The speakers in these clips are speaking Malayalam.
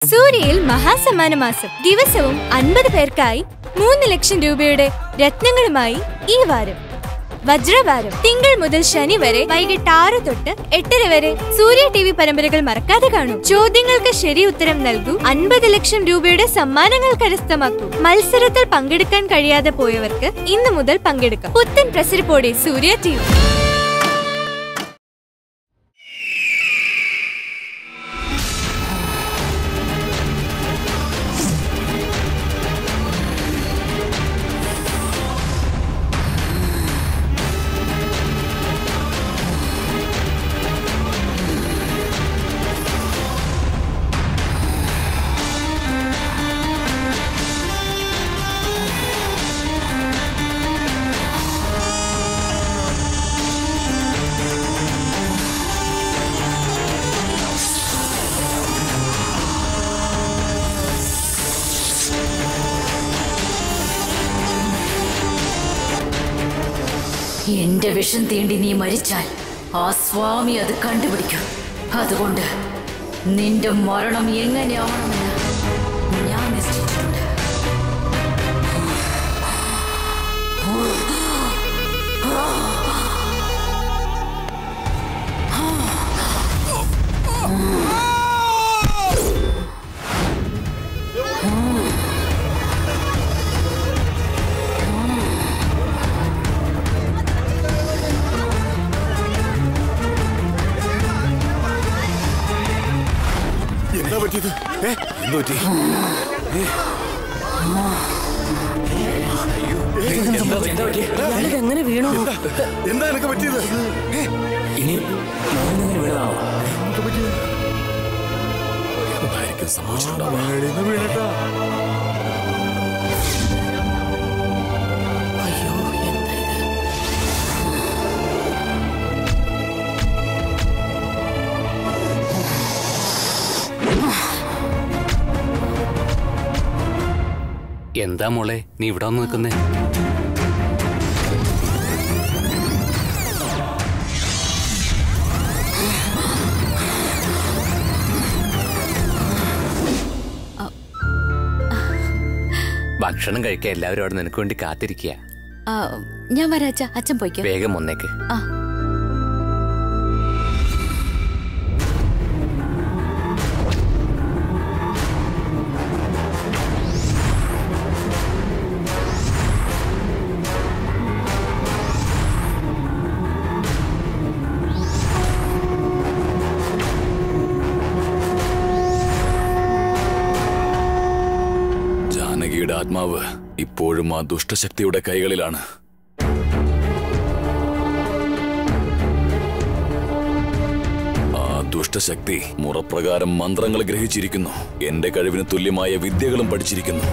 സൂര്യയിൽ മഹാസമ്മാന മാസം ദിവസവും 50 പേർക്കായി 3 ലക്ഷം രൂപയുടെ രത്നങ്ങളുമായി ഈ വാരം വജ്രവാരം. തിങ്കൾ മുതൽ ശനി വരെ വൈകിട്ട് 6 തൊട്ട് 8:30 വരെ സൂര്യ TV പരമ്പരകൾ മറക്കാതെ കാണൂ. ചോദ്യങ്ങൾക്ക് ശരി ഉത്തരം നൽകൂ. 50 ലക്ഷം രൂപയുടെ സമ്മാനങ്ങൾ കരസ്ഥമാക്കൂ. മത്സരത്തിൽ പങ്കെടുക്കാൻ കഴിയാതെ പോയവർക്ക് ഇന്നു മുതൽ പങ്കെടുക്കാം. പുത്തൻ പ്രസരിപ്പോടെ സൂര്യ TV. എന്റെ വിഷം തീണ്ടി നീ മരിച്ചാൽ ആ സ്വാമി അത് കണ്ടുപിടിക്കും. അതുകൊണ്ട് നിന്റെ മരണം എങ്ങനെയാവണമെന്ന് ഞാൻ നിശ്ചയിച്ചിട്ടുണ്ട്. എങ്ങനെ വീണു? എന്താ എനിക്ക് പറ്റിയത്? ഇനി അയ്യോ, എന്താ ഇത്? എന്താ മോളെ നീ ഇവിടെ വന്ന് നിൽക്കുന്നേ? ഭക്ഷണം കഴിക്കാൻ എല്ലാവരും അവിടെ നിനക്ക് വേണ്ടി കാത്തിരിക്കുക. ഞാൻ വരാം അച്ഛാ. അച്ഛൻ പോയിക്കോ. വേഗം വന്നേക്ക്. ജാനകിയുടെ ആത്മാവ് ഇപ്പോഴും ആ ദുഷ്ടശക്തിയുടെ കൈകളിലാണ്. ആ ദുഷ്ടശക്തി മുറപ്രകാരം മന്ത്രങ്ങൾ ഗ്രഹിച്ചിരിക്കുന്നു. എന്റെ കഴിവിന് തുല്യമായ വിദ്യകളും പഠിച്ചിരിക്കുന്നു.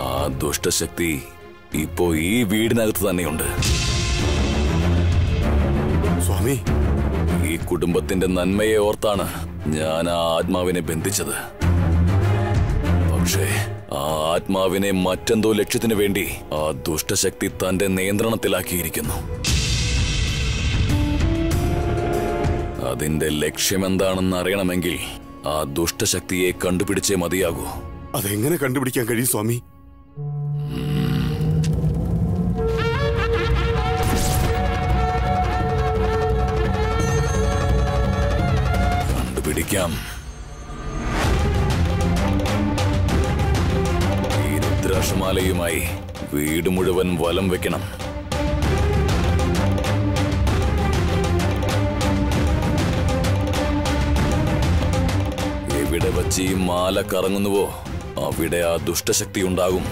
ആ ദുഷ്ടശക്തി ഇപ്പോ ഈ വീടിനകത്ത് തന്നെയുണ്ട്. സ്വാമി, ഈ കുടുംബത്തിന്റെ നന്മയെ ഓർത്താണ് ഞാൻ ആ ആത്മാവിനെ ബന്ധിച്ചത്. പക്ഷേ ആ ആത്മാവിനെ മറ്റെന്തോ ലക്ഷ്യത്തിനു വേണ്ടി ആ ദുഷ്ടശക്തി തന്റെ നിയന്ത്രണത്തിലാക്കിയിരിക്കുന്നു. അതിന്റെ ലക്ഷ്യമെന്താണെന്ന് അറിയണമെങ്കിൽ ആ ദുഷ്ടശക്തിയെ കണ്ടുപിടിച്ചേ മതിയാകൂ. അതെങ്ങനെ കണ്ടുപിടിക്കാൻ കഴിയും സ്വാമി? കണ്ടുപിടിക്കാം. രുദ്രാക്ഷമാലയുമായി വീട് മുഴുവൻ വലം വെക്കണം. എവിടെ വച്ച് ഈ മാല കറങ്ങുന്നുവോ അവിടെ ആ ദുഷ്ടശക്തി ഉണ്ടാകും.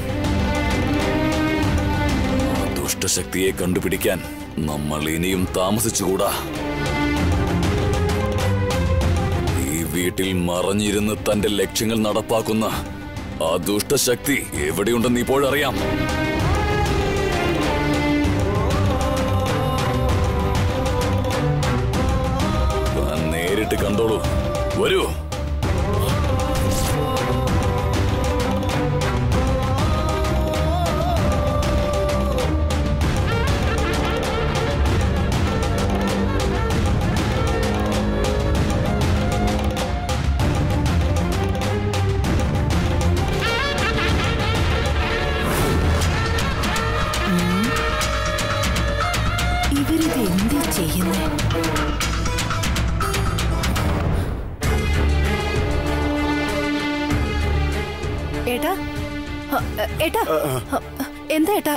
ആ ദുഷ്ടശക്തിയെ കണ്ടുപിടിക്കാൻ നമ്മൾ ഇനിയും താമസിച്ചുകൂടാ. ഈ വീട്ടിൽ മറഞ്ഞിരുന്ന് തന്റെ ലക്ഷ്യങ്ങൾ നടപ്പാക്കുന്ന ആ ദുഷ്ടശക്തി എവിടെയുണ്ടെന്ന് ഇപ്പോഴറിയാം. നേരിട്ട് കണ്ടോളൂ. വരൂ. ഏട്ടാ ഏട്ടാ എന്താ ഏട്ടാ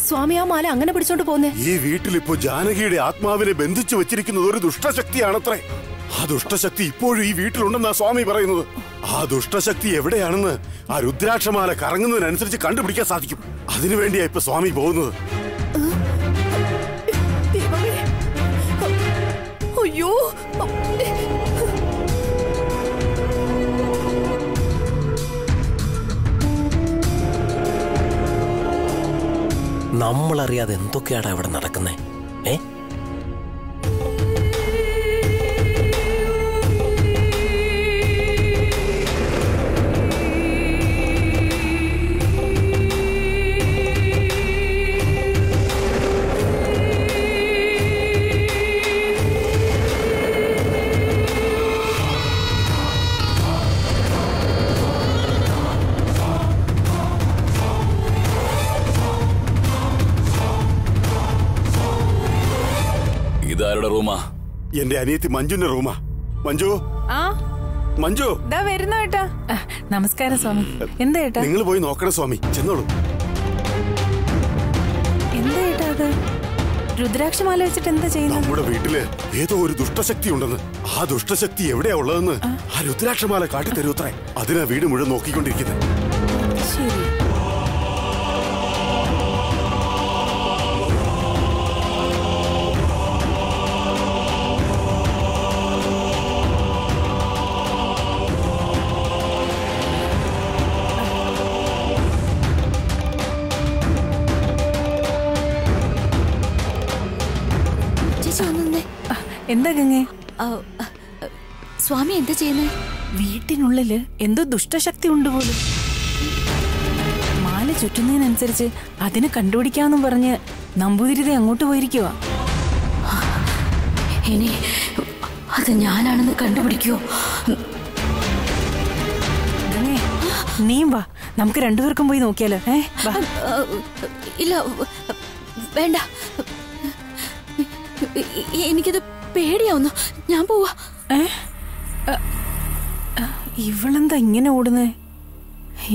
സ്വാമി ആ മാല അങ്ങനെ പിടിച്ചോണ്ട് പോന്നേ? ഈ വീട്ടിലിപ്പോ ജാനകിയുടെ ആത്മാവിനെ ബന്ധിച്ചു വെച്ചിരിക്കുന്നത് ഒരു ദുഷ്ടശക്തിയാണത്രേ. ആ ദുഷ്ടശക്തി ഇപ്പോഴും ഈ വീട്ടിലുണ്ടെന്നാ സ്വാമി പറയുന്നത്. ആ ദുഷ്ടശക്തി എവിടെയാണെന്ന് ആ രുദ്രാക്ഷമാല കറങ്ങുന്നതിനനുസരിച്ച് കണ്ടുപിടിക്കാൻ സാധിക്കും. അതിനുവേണ്ടിയാ ഇപ്പൊ സ്വാമി പോകുന്നത്. അയ്യോ, നമ്മളറിയാതെ എന്തൊക്കെയാടാ ഇവിടെ നടക്കുന്നേ? ഇതാരുടെ റൂമാ? എന്റെ അനിയത്തി മഞ്ജുന്റെ റൂമാ. മഞ്ജു, മഞ്ജു വരുന്ന ഏട്ടാ. നമസ്കാരം സ്വാമി. എന്താ ഏട്ടാ? നിങ്ങൾ പോയി നോക്കണം സ്വാമി, ചെന്നോളൂ. എന്താ ഏട്ടാ അത്? രുദ്രാക്ഷമാല വെച്ചിട്ട് എന്താ ചെയ്യുന്നത്? നമ്മുടെ വീട്ടില് ഏതോ ഒരു ദുഷ്ടശക്തി ഉണ്ടെന്ന്. ആ ദുഷ്ടശക്തി എവിടെയാ ഉള്ളതെന്ന് ആ രുദ്രാക്ഷമാല കാട്ടിത്തരൂത്രേ. അതിനാ വീട് മുഴുവൻ നോക്കിക്കൊണ്ടിരിക്കുന്നത്. ശരി. എന്താ ഗംഗേ? സ്വാമി എന്താ ചെയ്യുന്നത്? വീട്ടിനുള്ളില് എന്തോ ദുഷ്ടശക്തി ഉണ്ട് പോലും. മാല ചുറ്റുന്നതിനനുസരിച്ച് അതിനെ കണ്ടുപിടിക്കാന്നും പറഞ്ഞ് നമ്പൂതിരിതെ അങ്ങോട്ട് പോയിരിക്കുവാ. ഇനി അത് ഞാനാണെന്ന് കണ്ടുപിടിക്കുവോ? ഗംഗേ, നീയും വാ, നമുക്ക് രണ്ടുപേർക്കും പോയി നോക്കിയാലോ? ഇല്ല, വേണ്ട, എനിക്കിത് പേടിയാവുന്നു. ഞാൻ പോവാ. ഇവളെന്താ ഇങ്ങനെ ഓടുന്നേ?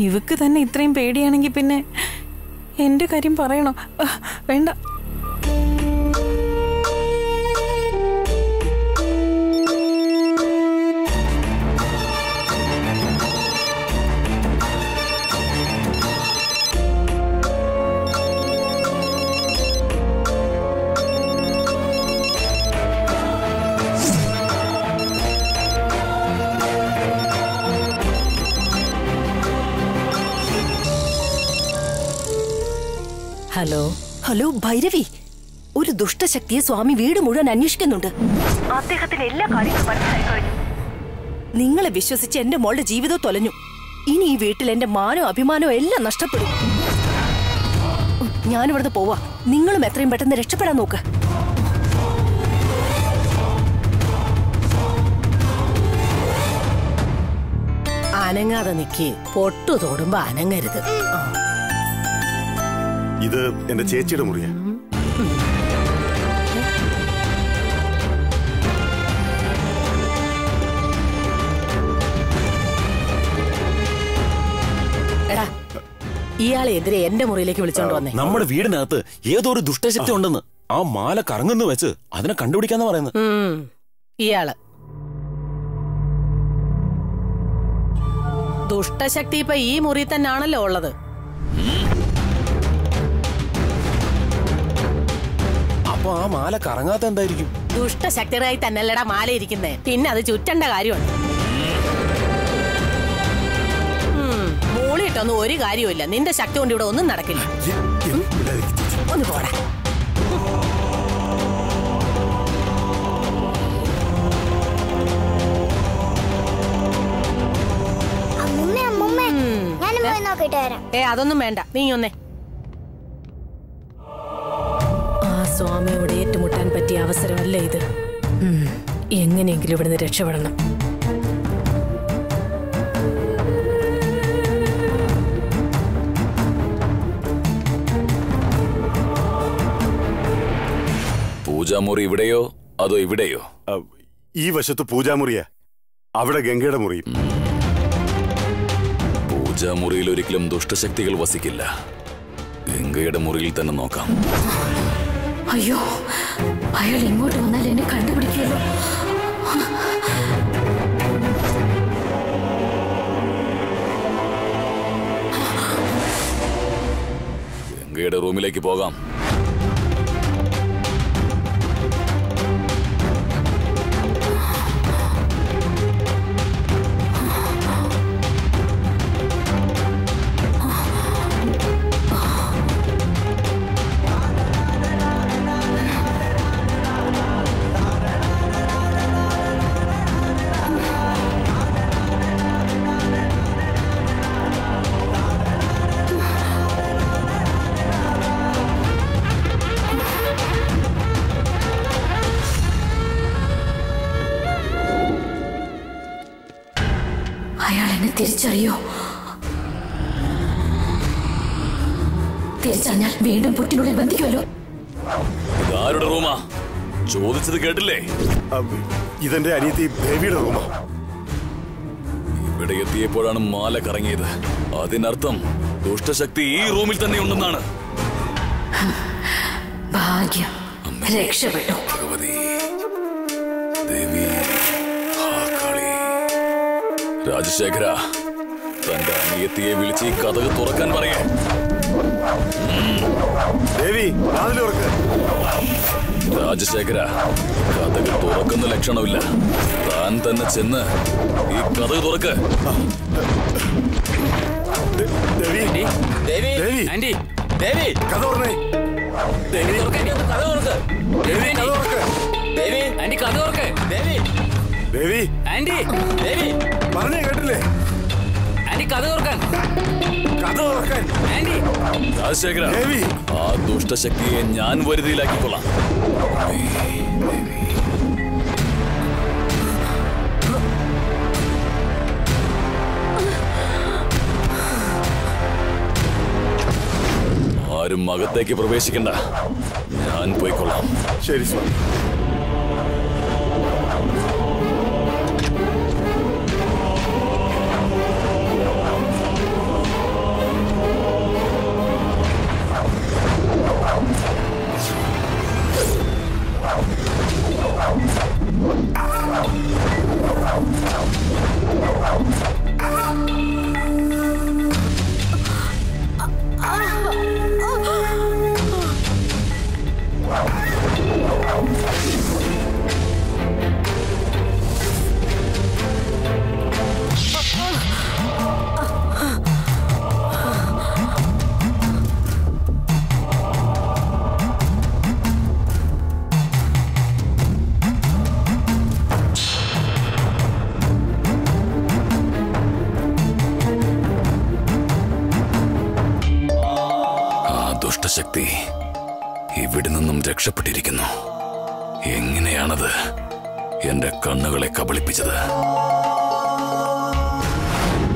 ഇവക്ക് തന്നെ ഇത്രയും പേടിയാണെങ്കിൽ പിന്നെ എന്റെ കാര്യം പറയണോ? വേണ്ട. ഹലോ ഹലോ ഭൈരവി, ഒരു ദുഷ്ടശക്തിയെ സ്വാമി വീട് മുഴുവൻ അന്വേഷിക്കുന്നുണ്ട്. അദ്ദേഹത്തിന് എല്ലാ കാര്യങ്ങളും മനസ്സിലായി കഴിഞ്ഞു. നിങ്ങളെ വിശ്വസിച്ച് എന്റെ മോളുടെ ജീവിതം തൊലഞ്ഞു. ഇനി ഈ വീട്ടിൽ എന്റെ മാനോ അഭിമാനോ എല്ലാം നഷ്ടപ്പെടും. ഞാനിവിടുന്ന് പോവാ. നിങ്ങളും എത്രയും പെട്ടെന്ന് രക്ഷപ്പെടാൻ നോക്ക്. അനങ്ങാതെ നിക്ക്. പൊട്ടു തോടുമ്പോ അനങ്ങരുത്. ഇത് എന്റെ ചേച്ചിയുടെ മുറിയാ. എടാ, ഇയാളെ എതിരെ എന്റെ മുറിയിലേക്ക് വിളിച്ചോണ്ട് വന്നേ. നമ്മുടെ വീടിനകത്ത് ഏതോ ഒരു ദുഷ്ടശക്തി ഉണ്ടെന്ന് ആ മാല കറങ്ങുന്നു വെച്ച് അതിനെ കണ്ടുപിടിക്കാന്ന് പറയുന്നത്. ഇയാള് ദുഷ്ടശക്തി ഇപ്പൊ ഈ മുറി തന്നെയാണല്ലോ ഉള്ളത്. അപ്പൊ ആ മാല കറങ്ങാത്ത എന്തായിരിക്കും? ദുഷ്ടശക്തിയായി തന്നെയല്ലടാ മാല ഇരിക്കുന്നേ. പിന്നെ അത് ചുറ്റേണ്ട കാര്യമുണ്ട്. മൂളിയിട്ടൊന്നും ഒരു കാര്യമില്ല. നിന്റെ ശക്തി കൊണ്ട് ഇവിടെ ഒന്നും നടക്കില്ല. ഒന്ന് പോടാ. അതൊന്നും വേണ്ട, നീ ഒന്നേ. സ്വാമിയോട് ഏറ്റുമുട്ടാൻ പറ്റിയ അവസരമല്ലേ ഇത്. എങ്ങനെയെങ്കിലും ഇവിടുന്ന് രക്ഷപ്പെടണം. പൂജാമുറി ഇവിടെയോ അതോ ഇവിടെയോ? ഈ വശത്ത് പൂജാമുറിയാ, അവിടെ ഗംഗയുടെ മുറിയും. പൂജാമുറിയിൽ ഒരിക്കലും ദുഷ്ടശക്തികൾ വസിക്കില്ല. ഗംഗയുടെ മുറിയിൽ തന്നെ നോക്കാം. അയ്യോ, അയാൾ ഇങ്ങോട്ട് വന്നാൽ എന്നെ കണ്ടുപിടിക്കുമല്ലോ. ഗംഗയുടെ റൂമിലേക്ക് പോകാം. തിരിച്ചറിയോ? തിരിച്ചറിഞ്ഞാൽ വീണ്ടും പുറ്റിനുള്ളിൽ ബന്ധിക്കുമല്ലോ. ഇതാരുടെ റൂമാ? ചോദിച്ചത് കേട്ടില്ലേ? ഇതെന്റെ അനിയത്തി ദേവിയുടെ റൂമാ. ഇവിടെ എത്തിയപ്പോഴാണ് മാല കറങ്ങിയത്. അതിനർത്ഥം ദുഷ്ടശക്തി ഈ റൂമിൽ തന്നെ ഉണ്ടെന്നാണ്. ഭാഗ്യം, രക്ഷപ്പെട്ടു. ഭഗവതി ദേവി, രാജശേഖര, തന്റെ അനിയത്തിയെ വിളിച്ച് ഈ കഥക് തുറക്കാൻ പറയേ. ദേവി, രാജശേഖര, കഥക് തുറക്കുന്ന ലക്ഷണമില്ല. താൻ തന്നെ ചെന്ന് ഈ കഥക് തുറക്ക്. പറഞ്ഞേ കേട്ടില്ലേ? രാജശേഖര, ആ ദുഷ്ടശക്തിയെ ഞാൻ വരുതിയിലാക്കിക്കൊള്ളാം. ആരും അകത്തേക്ക് പ്രവേശിക്കണ്ട, ഞാൻ പോയിക്കൊള്ളാം. ശരി സ്വാമി. ദുഷ്ടശക്തി ഇവിടെ നിന്നും രക്ഷപ്പെട്ടിരിക്കുന്നു. എങ്ങനെയാണത് എന്റെ കണ്ണുകളെ കബളിപ്പിച്ചത്?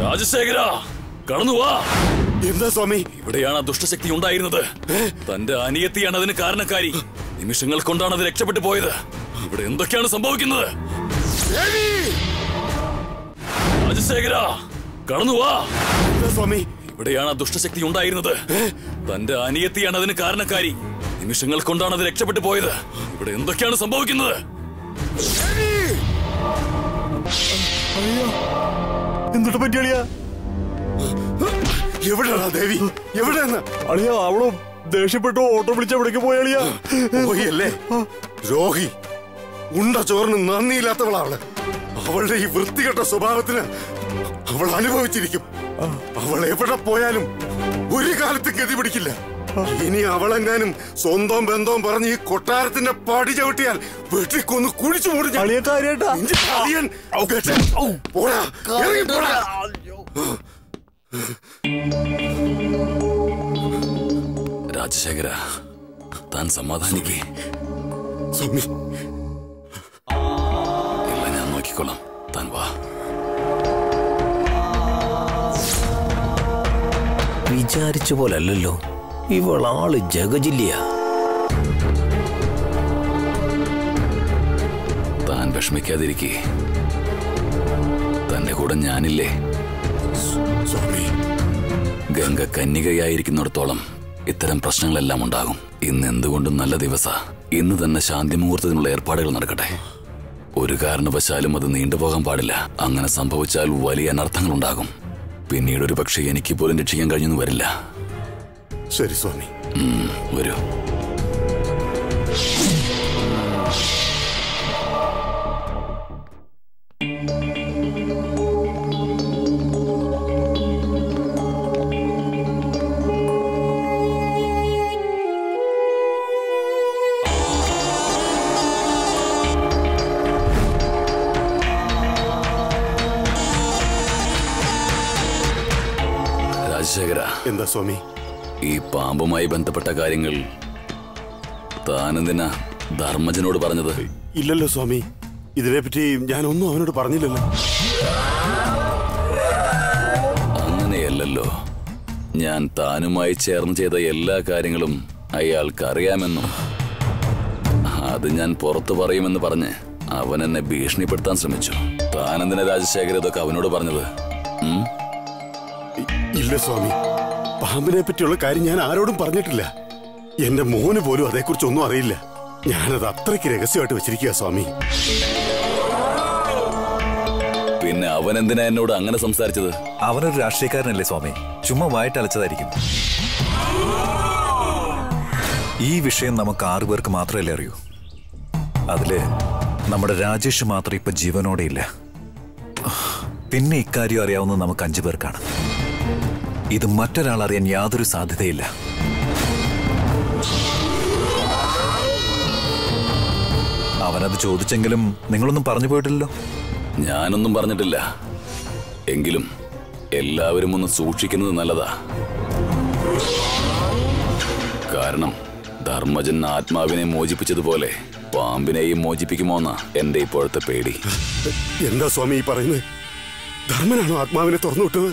രാജശേഖര, കടന്നുവാ. എന്താ സ്വാമി? ഇവിടെയാണ് ദുഷ്ടശക്തി ഉണ്ടായിരുന്നത്. തന്റെ അനിയത്തിയാണ് അതിന് കാരണക്കാരി. നിമിഷങ്ങൾ കൊണ്ടാണ് അത് രക്ഷപ്പെട്ടു പോയത്. ഇവിടെ എന്തൊക്കെയാണ് സംഭവിക്കുന്നത്? രാജശേഖര, കടന്നുവാ. എന്താ സ്വാമി? ഇവിടെയാണ് ദുഷ്ടശക്തി ഉണ്ടായിരുന്നത്. തന്റെ അനിയത്തിയാണ് അതിന് കാരണക്കാരി. നിമിഷങ്ങൾ കൊണ്ടാണ് അത് രക്ഷപ്പെട്ടു പോയത്. ഇവിടെ എന്തൊക്കെയാണ് സംഭവിക്കുന്നത്? എന്തൊട്ട് പറ്റിയാളിയാ? എവിടെയാ ദേവി? എവിടെയെന്ന് അളിയാ? അവളും ദേഷ്യപ്പെട്ടു ഓട്ടോ വിളിച്ച എവിടേക്ക് പോയാളിയാ? പോയല്ലേ രോഹി. ഉണ്ട ചോറിന് നന്ദിയില്ലാത്തവളാണ്. അവളുടെ ഈ വൃത്തികെട്ട സ്വഭാവത്തിന് അവൾ അനുഭവിച്ചിരിക്കും. അവൾ എവിടെ പോയാലും ഒരു കാലത്ത് ഗതി പിടിക്കില്ല. ഇനി അവളെങ്ങാനും സ്വന്തം ബന്ധവും പറഞ്ഞ് ഈ കൊട്ടാരത്തിന്റെ പടി ചവിട്ടിയാൽ വെട്ടിക്കൊന്ന് കുഴിച്ചു മൂടി. രാജശേഖര, താൻ സമാധാനിക്കേ. ഇല്ല, ഞാൻ നോക്കിക്കൊള്ളാം. താൻ വാ. വിചാരിച്ച പോലല്ലോ ഇവളാള് ജഗജില്ലിയ. താൻ വിഷമിക്കാതിരിക്കേ. തന്റെ കൂടെ ഞാനില്ലേ? സ്വാമി, ഗംഗ കന്യകയായിരിക്കുന്നിടത്തോളം ഇത്തരം പ്രശ്നങ്ങളെല്ലാം ഉണ്ടാകും. ഇന്ന് എന്തുകൊണ്ടും നല്ല ദിവസ. ഇന്ന് തന്നെ ശാന്തി മുഹൂർത്തത്തിനുള്ള ഏർപ്പാടുകൾ നടക്കട്ടെ. ഒരു കാരണവശാലും അത് നീണ്ടുപോകാൻ പാടില്ല. അങ്ങനെ സംഭവിച്ചാൽ വലിയ അനർത്ഥങ്ങൾ ഉണ്ടാകും. പിന്നീട് ഒരു പക്ഷേ എനിക്ക് പോലും രക്ഷിക്കാൻ കഴിഞ്ഞെന്ന് വരില്ല. ശരി സ്വാമി, വരൂ. രാജശേഖര, എന്താ സ്വാമി? ഈ പാമ്പുമായി ബന്ധപ്പെട്ട കാര്യങ്ങൾ താനെന്തിനാ ധർമ്മജനോട് പറഞ്ഞത്? ഇല്ലല്ലോ സ്വാമി, ഇതിനെപ്പറ്റി ഞാനൊന്നും അവനോട് പറഞ്ഞില്ലല്ലോ. അങ്ങനെയല്ലല്ലോ, ഞാൻ താനുമായി ചേർന്ന് ചെയ്ത എല്ലാ കാര്യങ്ങളും അയാൾക്ക് അറിയാമെന്നും അത് ഞാൻ പുറത്തു പറയുമെന്ന് പറഞ്ഞ് അവൻ എന്നെ ഭീഷണിപ്പെടുത്താൻ ശ്രമിച്ചു. താനെന്തിനാ രാജശേഖര ഇതൊക്കെ അവനോട് പറഞ്ഞത്? ഇല്ല സ്വാമി, പാമ്പിനെ പറ്റിയുള്ള കാര്യം ഞാൻ ആരോടും പറഞ്ഞിട്ടില്ല. എന്റെ മോന് പോലും അതേക്കുറിച്ചൊന്നും അറിയില്ല. ഞാനത് അത്രയ്ക്ക് രഹസ്യമായിട്ട് വെച്ചിരിക്കുക സ്വാമി. പിന്നെ അവൻ എന്തിനാ എന്നോട് അങ്ങനെ സംസാരിച്ചത്? അവനൊരു രാഷ്ട്രീയക്കാരനല്ലേ സ്വാമി, ചുമ്മാ വായിട്ടലച്ചതായിരിക്കും. ഈ വിഷയം നമുക്ക് 6 പേർക്ക് മാത്രമല്ലേ അറിയൂ. അതില് നമ്മുടെ രാജേഷ് മാത്രം ഇപ്പൊ ജീവനോടെ ഇല്ല. പിന്നെ ഇക്കാര്യം അറിയാവുന്നത് നമുക്ക് 5 പേർക്കാണ്. ഇത് മറ്റൊരാൾ അറിയാൻ യാതൊരു സാധ്യതയില്ല. അവനത് ചോദിച്ചെങ്കിലും നിങ്ങളൊന്നും പറഞ്ഞു പോയിട്ടില്ലല്ലോ. ഞാനൊന്നും പറഞ്ഞിട്ടില്ല. എങ്കിലും എല്ലാവരും ഒന്ന് സൂക്ഷിക്കുന്നത് നല്ലതാ. കാരണം ധർമ്മജൻ ആത്മാവിനെ മോചിപ്പിച്ചതുപോലെ പാമ്പിനെയും മോചിപ്പിക്കുമോന്നാ എന്റെ ഇപ്പോഴത്തെ പേടി. എന്താ സ്വാമി ഈ പറയുന്നത്? ധർമ്മനാണോ ആത്മാവിനെ തുറന്നു വിട്ടത്?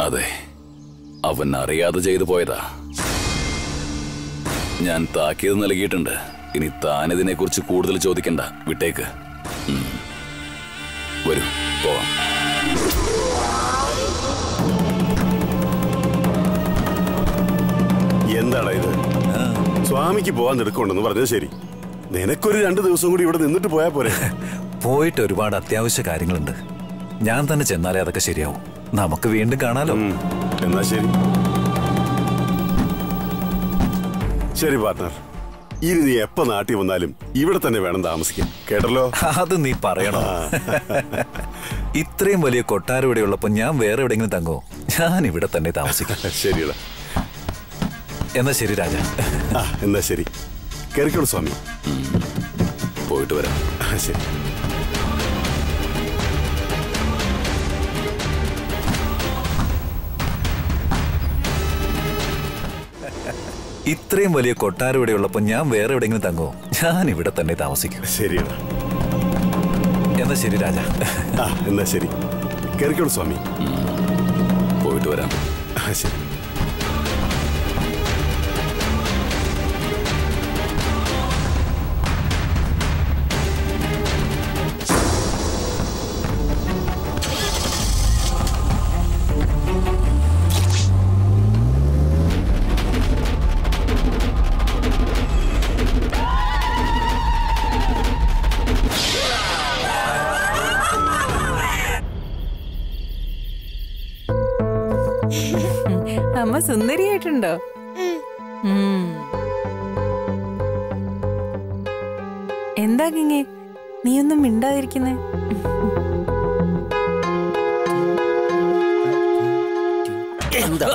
അതെ, അവൻ അറിയാതെ ചെയ്തു പോയതാ. ഞാൻ താക്കീത് നൽകിയിട്ടുണ്ട്. ഇനി താനിതിനെ കുറിച്ച് കൂടുതൽ ചോദിക്കണ്ട, വിട്ടേക്ക്. വരൂ, പോവാം. എന്താടാ ഇത്? സ്വാമിക്ക് പോവാൻ എടുക്കണ്ടെന്ന് പറഞ്ഞത് ശരി. നിനക്കൊരു 2 ദിവസം കൂടി ഇവിടെ നിന്നിട്ട് പോയാ പോരെ? പോയിട്ട് ഒരുപാട് അത്യാവശ്യ കാര്യങ്ങളുണ്ട്. ഞാൻ തന്നെ ചെന്നാലേ അതൊക്കെ ശരിയാവും. നമുക്ക് വീണ്ടും കാണാലോ. എന്നാ ശരി. ശരി പാർട്ട്ണർ, ഇനി നീ എപ്പോ നാട്ടിൽ വന്നാലും ഇവിടെ തന്നെ വേണം താമസിക്കാൻ, കേട്ടല്ലോ? അത് നീ പറയണോ? ഇത്രയും വലിയ കൊട്ടാരം ഇവിടെ ഉള്ളപ്പോ ഞാൻ വേറെ എവിടെയെങ്കിലും തങ്ങോ? ഞാൻ ഇവിടെ തന്നെ താമസിക്കാം. ശരിയടാ. എന്നാ ശരി രാജ. എന്നാ ശരി, കേറിക്കോളൂ സ്വാമി. പോയിട്ട് വരാം. ശരി. ഇത്രയും വലിയ കൊട്ടാരം ഇവിടെ ഉള്ളപ്പോ ഞാൻ വേറെ എവിടെയെങ്കിലും തങ്ങോ? ഞാൻ ഇവിടെ തന്നെ താമസിക്കും. ശരിയടാ. എന്നാ ശരി രാജ. എന്നാ ശരി, കേറിക്കോളൂ സ്വാമി. പോയിട്ട് വരാം. ശരി. അമ്മ സുന്ദരിയായിട്ടുണ്ടോ? എന്താ കിങ്ങേ നീയൊന്നും മിണ്ടാതിരിക്കുന്നേ? എന്താ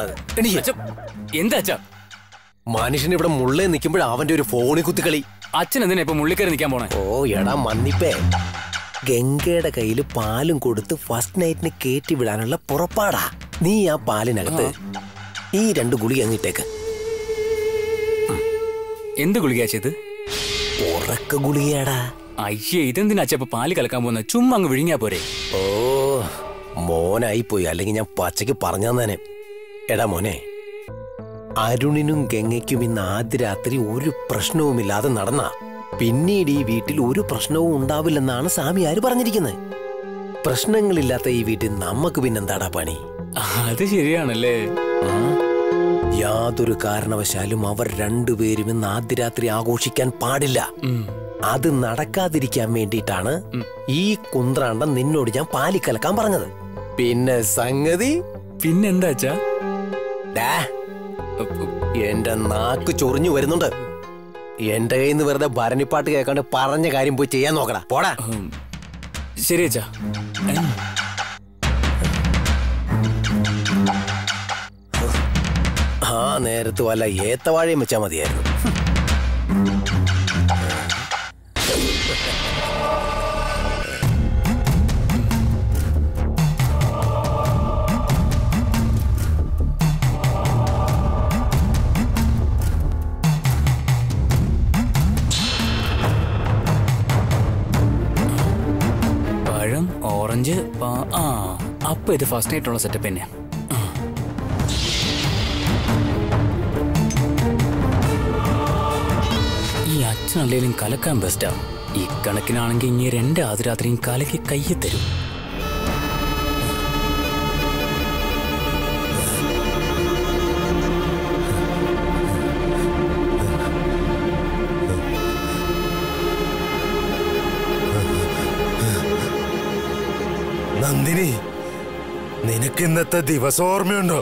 മനുഷ്യൻ ഇവിടെ മുള്ളേ നിൽക്കുമ്പോഴ അവന്റെ ഒരു ഫോണിൽ കുത്തിക്കളി. അച്ഛൻ എന്തിനാ ഇപ്പൊ മുള്ളിക്കറി നിൽക്കാൻ പോണേ? ഓ എടാ മന്നിപ്പേ, ഗംഗയുടെ കയ്യിൽ പാലും കൊടുത്ത് ഫസ്റ്റ് നൈറ്റിന് കയറ്റി വിടാനുള്ള പുറപ്പാടാ. നീ ആ പാലിനകത്ത് ഈ 2 ഗുളിക അങ്ങിട്ടേക്ക്. എന്ത് ഗുളിക ചെയ്ത്? ഉറക്ക ഗുളികയാടാ. അയ്യേ, ഇതെന്തിനാ അച്ഛ പാല് കലക്കാൻ പോകുന്ന? ചുമ്മാ അങ്ങ് വിഴിഞ്ഞാ പോരെ? ഓ മോനായി പോയി, അല്ലെങ്കിൽ ഞാൻ പച്ചയ്ക്ക് പറഞ്ഞു തന്നെ. എടാ മോനെ, അരുണിനും ഗംഗയ്ക്കും ഇന്ന് ആദ്യ രാത്രി ഒരു പ്രശ്നവുമില്ലാതെ നടന്ന പിന്നീട് ഈ വീട്ടിൽ ഒരു പ്രശ്നവും ഉണ്ടാവില്ലെന്നാണ് സ്വാമിയാര് പറഞ്ഞിരിക്കുന്നത്. പ്രശ്നങ്ങളില്ലാത്ത ഈ വീട്ടിൽ നമുക്ക് പിന്നെന്താടാ പണി? അത് ശരിയാണല്ലേ. യാതൊരു കാരണവശാലും അവർ രണ്ടുപേരും ഇന്ന് ആദ്യ രാത്രി ആഘോഷിക്കാൻ പാടില്ല. അത് നടക്കാതിരിക്കാൻ വേണ്ടിയിട്ടാണ് ഈ കുന്ത്രാണ്ടം നിന്നോട് ഞാൻ പാലിക്കലക്കാൻ പറഞ്ഞത്. പിന്നെ സംഗതി പിന്നെന്താച്ചാ? എന്റെ നാക്ക് ചൊറിഞ്ഞു വരുന്നുണ്ട്. എന്റെ കയ്യിൽ നിന്ന് വെറുതെ ഭരണിപ്പാട്ട് കേൾക്കാണ്ട് പറഞ്ഞ കാര്യം പോയി ചെയ്യാൻ നോക്കടാ. പോടാ. ശരി അച്ഛാ. ആ നേരത്ത് വല്ല ഏത്തവാഴയും വെച്ചാ മതിയായിരുന്നു. പഴം, ഓറഞ്ച്. അപ്പൊ ഇത് ഫസ്റ്റ് ആയിട്ടുള്ള സെറ്റപ്പ് തന്നെയാ. ഈ അച്ഛനല്ലേലും കലക്കാൻ ബെസ്റ്റാ. ഈ കണക്കിനാണെങ്കിൽ ഇനി 2 ആദ്യരാത്രിയും കലക്കി കയ്യിൽ തരും. നന്ദിനി, നിനക്ക് ഇന്നത്തെ ദിവസം ഓർമ്മയുണ്ടോ?